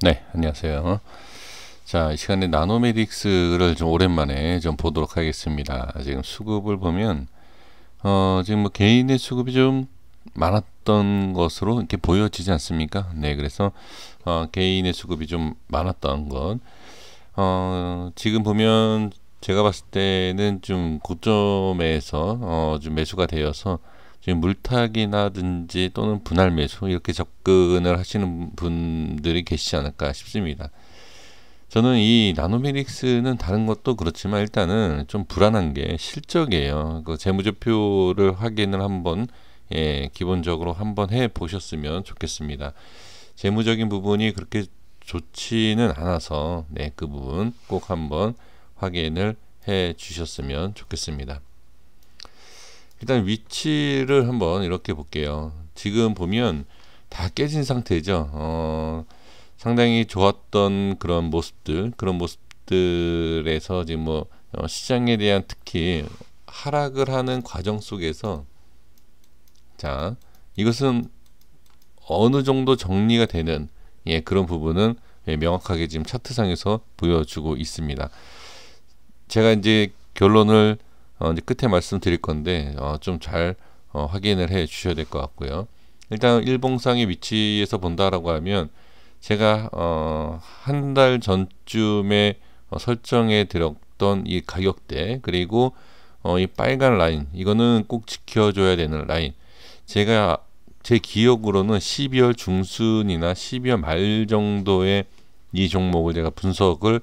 네, 안녕하세요. 자, 이 시간에 나노메딕스를 좀 오랜만에 좀 보도록 하겠습니다. 지금 수급을 보면, 지금 뭐 개인의 수급이 좀 많았던 것으로 이렇게 보여지지 않습니까? 네, 그래서, 개인의 수급이 좀 많았던 것. 지금 보면 제가 봤을 때는 좀 고점에서, 좀 매수가 되어서 지금 물타기나든지 또는 분할 매수 이렇게 접근을 하시는 분들이 계시지 않을까 싶습니다. 저는 이 나노미닉스는 다른 것도 그렇지만 일단은 좀 불안한 게 실적이에요. 그 재무제표를 확인을 한번 기본적으로 한번 해 보셨으면 좋겠습니다. 재무적인 부분이 그렇게 좋지는 않아서 그 부분 꼭 한번 확인을 해 주셨으면 좋겠습니다. 일단 위치를 한번 이렇게 볼게요. 지금 보면 다 깨진 상태죠. 상당히 좋았던 그런 모습들에서 지금 뭐 시장에 대한 특히 하락을 하는 과정 속에서 자 이것은 어느 정도 정리가 되는 그런 부분은 명확하게 지금 차트상에서 보여주고 있습니다. 제가 이제 결론을 이제 끝에 말씀드릴 건데 좀 잘 확인을 해 주셔야 될 것 같고요. 일단 일봉상의 위치에서 본다라고 하면 제가 한 달 전쯤에 설정해 드렸던 이 가격대 그리고 이 빨간 라인 이거는 꼭 지켜줘야 되는 라인. 제가 제 기억으로는 12월 중순이나 12월 말 정도에 이 종목을 제가 분석을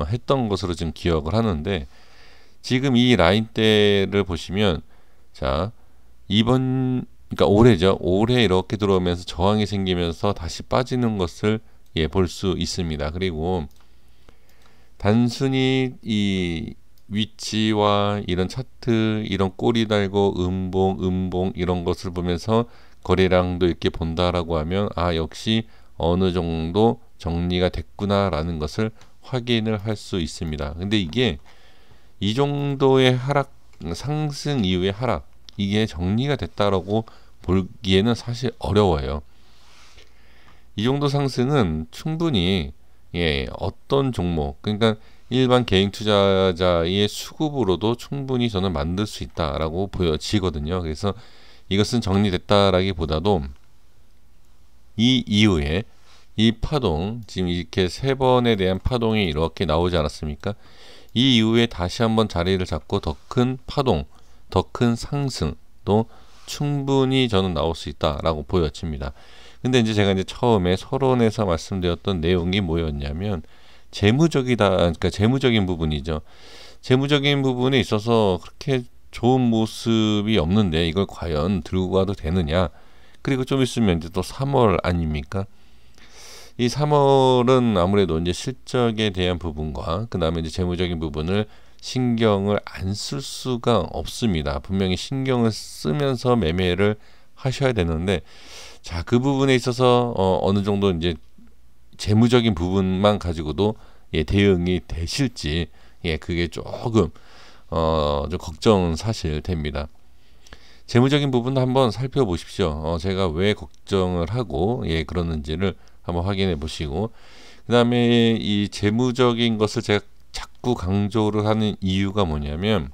했던 것으로 지금 기억을 하는데 지금 이 라인대를 보시면 자 이번 그러니까 올해죠. 올해 이렇게 들어오면서 저항이 생기면서 다시 빠지는 것을 볼 수 있습니다. 그리고 단순히 이 위치와 이런 차트 이런 꼬리 달고 음봉 이런 것을 보면서 거래량도 이렇게 본다라고 하면 역시 어느 정도 정리가 됐구나라는 것을 확인을 할 수 있습니다. 근데 이게 이 정도의 하락 상승 이후의 하락 이게 정리가 됐다라고 보기에는 사실 어려워요. 이 정도 상승은 충분히 어떤 종목 그러니까 일반 개인 투자자의 수급으로도 충분히 저는 만들 수 있다라고 보여지거든요. 그래서 이것은 정리됐다라기보다도 이 이후에 이 파동 지금 이렇게 세 번에 대한 파동이 이렇게 나오지 않았습니까? 이 이후에 다시 한번 자리를 잡고 더 큰 파동, 더 큰 상승도 충분히 저는 나올 수 있다라고 보여집니다. 근데 이제 제가 이제 처음에 서론에서 말씀드렸던 내용이 뭐였냐면 그러니까 재무적인 부분이죠. 재무적인 부분에 있어서 그렇게 좋은 모습이 없는데 이걸 과연 들고 가도 되느냐? 그리고 좀 있으면 이제 또 3월 아닙니까? 이 3월은 아무래도 이제 실적에 대한 부분과 그 다음에 이제 재무적인 부분을 신경을 안 쓸 수가 없습니다. 분명히 신경을 쓰면서 매매를 하셔야 되는데 자, 그 부분에 있어서 어느 정도 이제 재무적인 부분만 가지고도 대응이 되실지 그게 조금 좀 걱정은 사실 됩니다. 재무적인 부분도 한번 살펴보십시오. 제가 왜 걱정을 하고 그러는지를 한번 확인해 보시고 그 다음에 이 재무적인 것을 제가 자꾸 강조를 하는 이유가 뭐냐면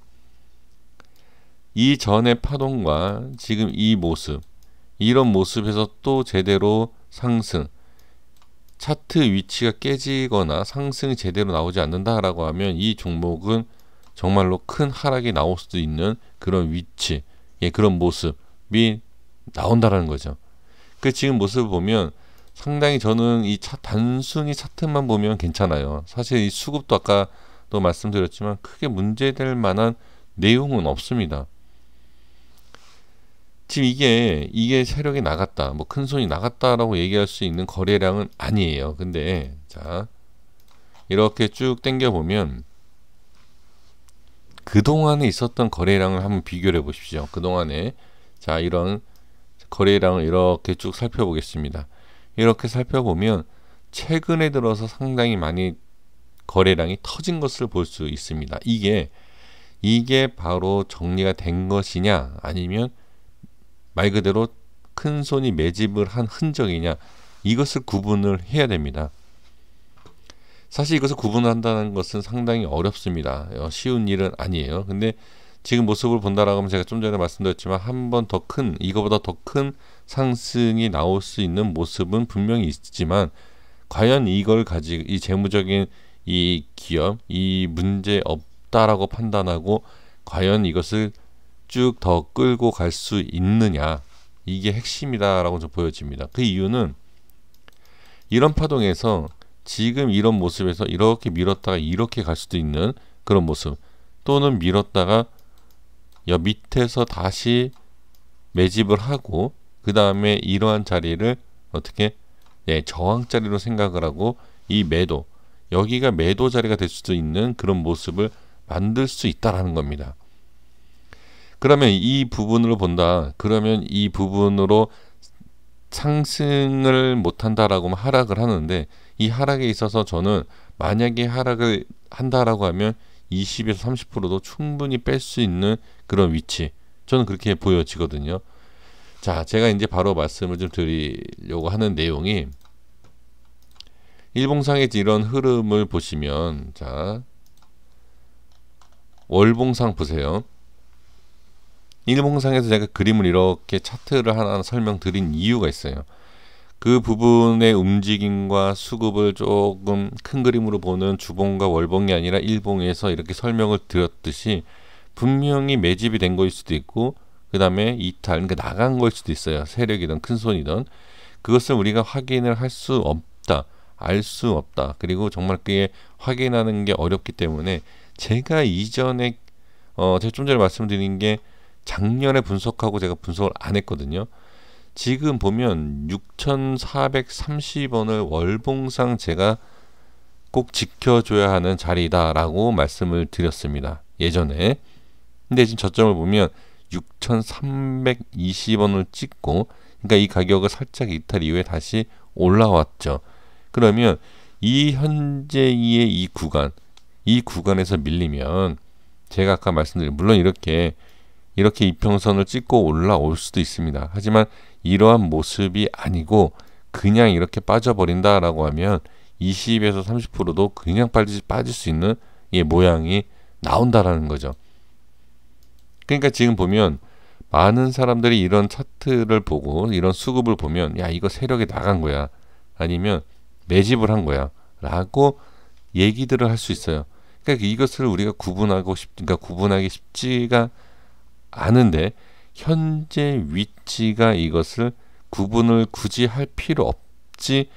이전의 파동과 지금 이 모습 이런 모습에서 또 제대로 상승 차트 위치가 깨지거나 상승이 제대로 나오지 않는다라고 하면 이 종목은 정말로 큰 하락이 나올 수도 있는 그런 위치 그런 모습이 나온다라는 거죠. 그 지금 모습을 보면 상당히 저는 이 단순히 차트만 보면 괜찮아요. 사실 이 수급도 아까도 말씀드렸지만 크게 문제될 만한 내용은 없습니다. 지금 이게 세력이 나갔다, 뭐 큰 손이 나갔다라고 얘기할 수 있는 거래량은 아니에요. 근데 자 이렇게 쭉 당겨 보면 그 동안에 있었던 거래량을 한번 비교를 해 보십시오. 그 동안에 자 이런 거래량을 이렇게 쭉 살펴보겠습니다. 이렇게 살펴보면 최근에 들어서 상당히 많이 거래량이 터진 것을 볼 수 있습니다. 이게 바로 정리가 된 것이냐 아니면 말 그대로 큰 손이 매집을 한 흔적이냐 이것을 구분을 해야 됩니다. 사실 이것을 구분한다는 것은 상당히 어렵습니다. 쉬운 일은 아니에요. 근데 지금 모습을 본다라고 하면 제가 좀 전에 말씀드렸지만 한 번 더 큰, 이거보다 더 큰 상승이 나올 수 있는 모습은 분명히 있지만 과연 이걸 가지고 이 재무적인 이 기업, 이 문제 없다라고 판단하고 과연 이것을 쭉 더 끌고 갈 수 있느냐, 이게 핵심이다라고 좀 보여집니다. 그 이유는 이런 파동에서 지금 이런 모습에서 이렇게 밀었다가 이렇게 갈 수도 있는 그런 모습, 또는 밀었다가 여 밑에서 다시 매집을 하고 그 다음에 이러한 자리를 어떻게 저항 자리로 생각을 하고 이 매도, 여기가 매도 자리가 될 수도 있는 그런 모습을 만들 수 있다라는 겁니다. 그러면 이 부분으로 본다. 그러면 이 부분으로 상승을 못한다라고 하면 하락을 하는데, 이 하락에 있어서 저는 만약에 하락을 한다라고 하면 20에서 30%도 충분히 뺄 수 있는 그런 위치, 저는 그렇게 보여지거든요. 자, 제가 이제 바로 말씀을 좀 드리려고 하는 내용이, 일봉상의 이런 흐름을 보시면, 자, 월봉상 보세요. 일봉상에서 제가 그림을 이렇게 차트를 하나 설명드린 이유가 있어요. 그 부분의 움직임과 수급을 조금 큰 그림으로 보는 주봉과 월봉이 아니라 일봉에서 이렇게 설명을 드렸듯이 분명히 매집이 된 거일 수도 있고 그 다음에 이탈, 그러니까 나간 거일 수도 있어요. 세력이든 큰손이든. 그것을 우리가 확인을 할 수 없다, 알 수 없다. 그리고 정말 그게 확인하는 게 어렵기 때문에 제가 이전에 제가 좀 전에 말씀드린 게 작년에 분석하고 제가 분석을 안 했거든요. 지금 보면 6,430원을 월봉상 제가 꼭 지켜줘야 하는 자리다라고 말씀을 드렸습니다. 예전에. 근데 지금 저점을 보면 6,320원을 찍고, 그러니까 이 가격을 살짝 이탈 이후에 다시 올라왔죠. 그러면 이 현재의 이 구간에서 밀리면 제가 아까 말씀드린, 물론 이렇게 이평선을 찍고 올라올 수도 있습니다. 하지만 이러한 모습이 아니고 그냥 이렇게 빠져버린다라고 하면 20에서 30%도 그냥 빠질 수 있는 이 모양이 나온다라는 거죠. 그러니까 지금 보면 많은 사람들이 이런 차트를 보고 이런 수급을 보면, 야, 이거 세력이 나간 거야, 아니면 매집을 한 거야 라고 얘기들을 할 수 있어요. 그러니까 이것을 우리가 구분하기 쉽지가 않은데, 현재 위치가 이것을 구분을 굳이 할 필요 없지.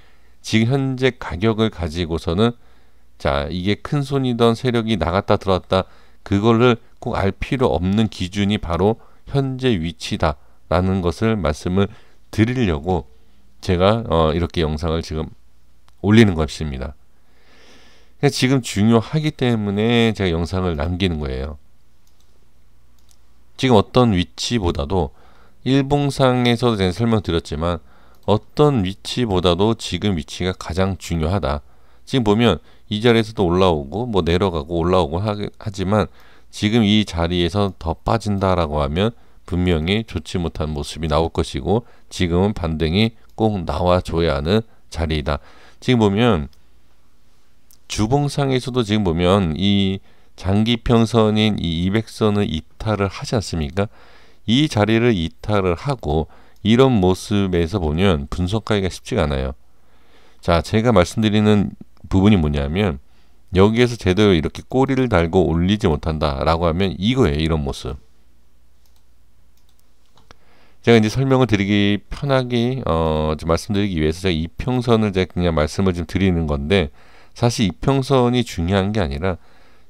지금 현재 가격을 가지고서는 자, 이게 큰 손이던 세력이 나갔다 들어왔다, 그거를 꼭 알 필요 없는 기준이 바로 현재 위치다라는 것을 말씀을 드리려고 제가 이렇게 영상을 지금 올리는 것입니다. 그러니까 지금 중요하기 때문에 제가 영상을 남기는 거예요. 지금 어떤 위치보다도, 일봉상에서도 제가 설명드렸지만 어떤 위치보다도 지금 위치가 가장 중요하다. 지금 보면 이 자리에서도 올라오고 뭐 내려가고 올라오고 하지만 지금 이 자리에서 더 빠진다라고 하면 분명히 좋지 못한 모습이 나올 것이고, 지금은 반등이 꼭 나와줘야 하는 자리이다. 지금 보면 주봉상에서도 지금 보면 이 장기평선인 이 200선을 이탈을 하지 않습니까? 이 자리를 이탈을 하고 이런 모습에서 보면 분석하기가 쉽지가 않아요. 자, 제가 말씀드리는 부분이 뭐냐면, 여기에서 제대로 이렇게 꼬리를 달고 올리지 못한다 라고 하면 이거예요. 이런 모습. 제가 이제 설명을 드리기 편하게 좀 말씀드리기 위해서 제가 이평선을 제가 그냥 말씀을 좀 드리는 건데, 사실 이평선이 중요한 게 아니라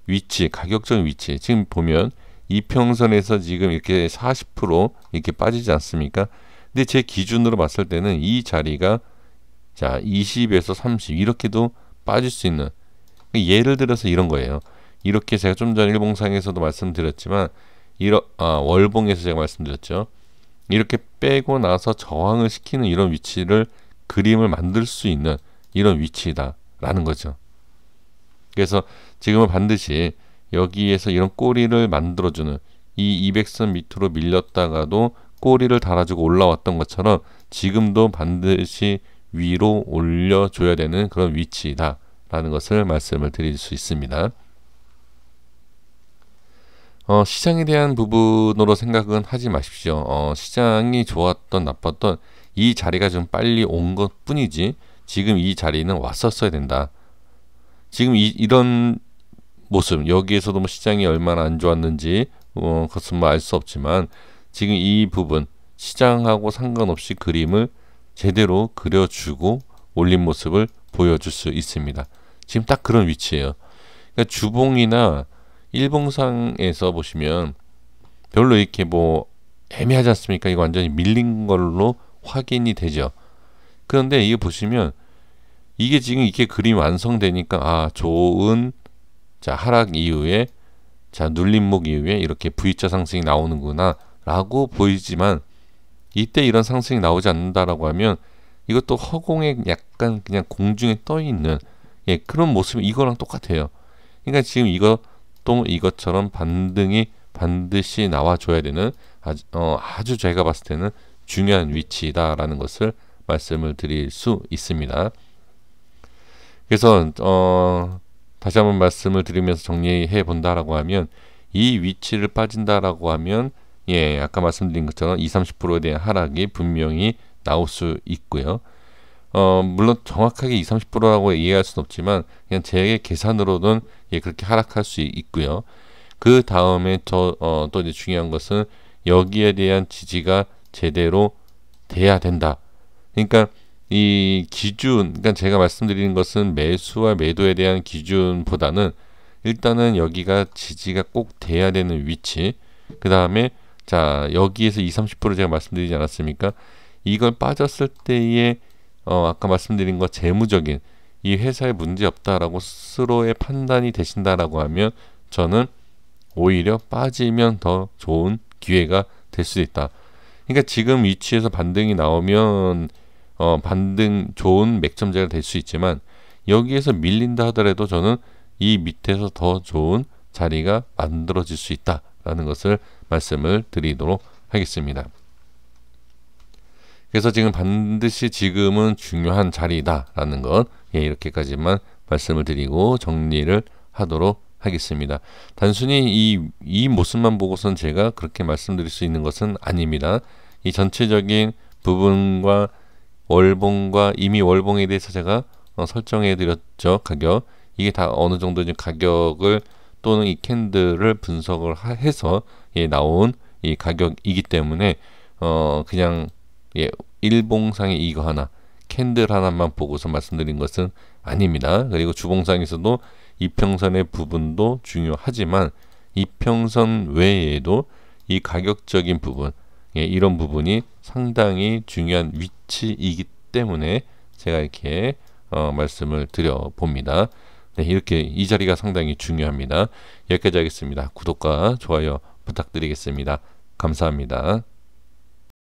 위치, 가격적 위치. 지금 보면 이평선에서 지금 이렇게 40% 이렇게 빠지지 않습니까? 근데 제 기준으로 봤을 때는 이 자리가 자 20에서 30 이렇게도 빠질 수 있는, 예를 들어서 이런 거예요. 이렇게 제가 좀 전 일봉상에서도 말씀드렸지만 월봉에서 제가 말씀드렸죠. 이렇게 빼고 나서 저항을 시키는 이런 위치를 그림을 만들 수 있는 이런 위치다라는 거죠. 그래서 지금은 반드시 여기에서 이런 꼬리를 만들어주는, 이 200선 밑으로 밀렸다가도 꼬리를 달아주고 올라왔던 것처럼 지금도 반드시 위로 올려줘야 되는 그런 위치다 라는 것을 말씀을 드릴 수 있습니다. 시장에 대한 부분으로 생각은 하지 마십시오. 시장이 좋았던 나빴던 이 자리가 좀 빨리 온 것 뿐이지 지금 이 자리는 왔었어야 된다. 지금 이런 모습, 여기에서도 뭐 시장이 얼마나 안 좋았는지 그것은 뭐 알 수 없지만 지금 이 부분 시장하고 상관없이 그림을 제대로 그려주고 올린 모습을 보여줄 수 있습니다. 지금 딱 그런 위치예요. 그러니까 주봉이나 일봉상에서 보시면 별로 이렇게 뭐 애매하지 않습니까? 이거 완전히 밀린 걸로 확인이 되죠. 그런데 이게 보시면 이게 지금 이렇게 그림이 완성되니까 좋은 하락 이후에 눌림목 이후에 이렇게 V자 상승이 나오는구나 라고 보이지만 이때 이런 상승이 나오지 않는다라고 하면 이것도 허공에 약간 그냥 공중에 떠 있는 그런 모습이 이거랑 똑같아요. 그러니까 지금 이것처럼 반등이 반드시 나와줘야 되는 아주 제가 봤을 때는 중요한 위치다라는 것을 말씀을 드릴 수 있습니다. 그래서 다시 한번 말씀을 드리면서 정리해 본다라고 하면 이 위치를 빠진다라고 하면 아까 말씀드린 것처럼 20-30%에 대한 하락이 분명히 나올 수 있고요. 물론 정확하게 20-30%라고 이해할 수는 없지만 그냥 제 계산으로는 그렇게 하락할 수 있고요. 그 다음에 또 이제 중요한 것은 여기에 대한 지지가 제대로 돼야 된다. 그러니까 이 기준, 그러니까 제가 말씀드리는 것은 매수와 매도에 대한 기준보다는 일단은 여기가 지지가 꼭 돼야 되는 위치, 그 다음에 여기에서 20-30% 제가 말씀드리지 않았습니까? 이걸 빠졌을 때의 아까 말씀드린 것 재무적인 이 회사에 문제 없다라고 스스로의 판단이 되신다라고 하면 저는 오히려 빠지면 더 좋은 기회가 될 수도 있다. 그러니까 지금 위치에서 반등이 나오면 반등 좋은 맥점자가 될 수 있지만 여기에서 밀린다 하더라도 저는 이 밑에서 더 좋은 자리가 만들어질 수 있다라는 것을 말씀을 드리도록 하겠습니다. 그래서 지금 반드시 지금은 중요한 자리다라는 것 이렇게까지만 말씀을 드리고 정리를 하도록 하겠습니다. 단순히 이 모습만 보고선 제가 그렇게 말씀드릴 수 있는 것은 아닙니다. 이 전체적인 부분과 월봉과 이미 월봉에 대해서 제가 설정해 드렸죠. 가격 이게 다 어느 정도 가격을 또는 이 캔들을 분석을 해서 나온 이 가격이기 때문에 그냥 일봉상의 이거 하나 캔들 하나만 보고서 말씀드린 것은 아닙니다. 그리고 주봉상에서도 이평선의 부분도 중요하지만 이평선 외에도 이 가격적인 부분 이런 부분이 상당히 중요한 위치이기 때문에 제가 이렇게 말씀을 드려 봅니다. 이렇게 이 자리가 상당히 중요합니다. 여기까지 하겠습니다. 구독과 좋아요 부탁드리겠습니다. 감사합니다.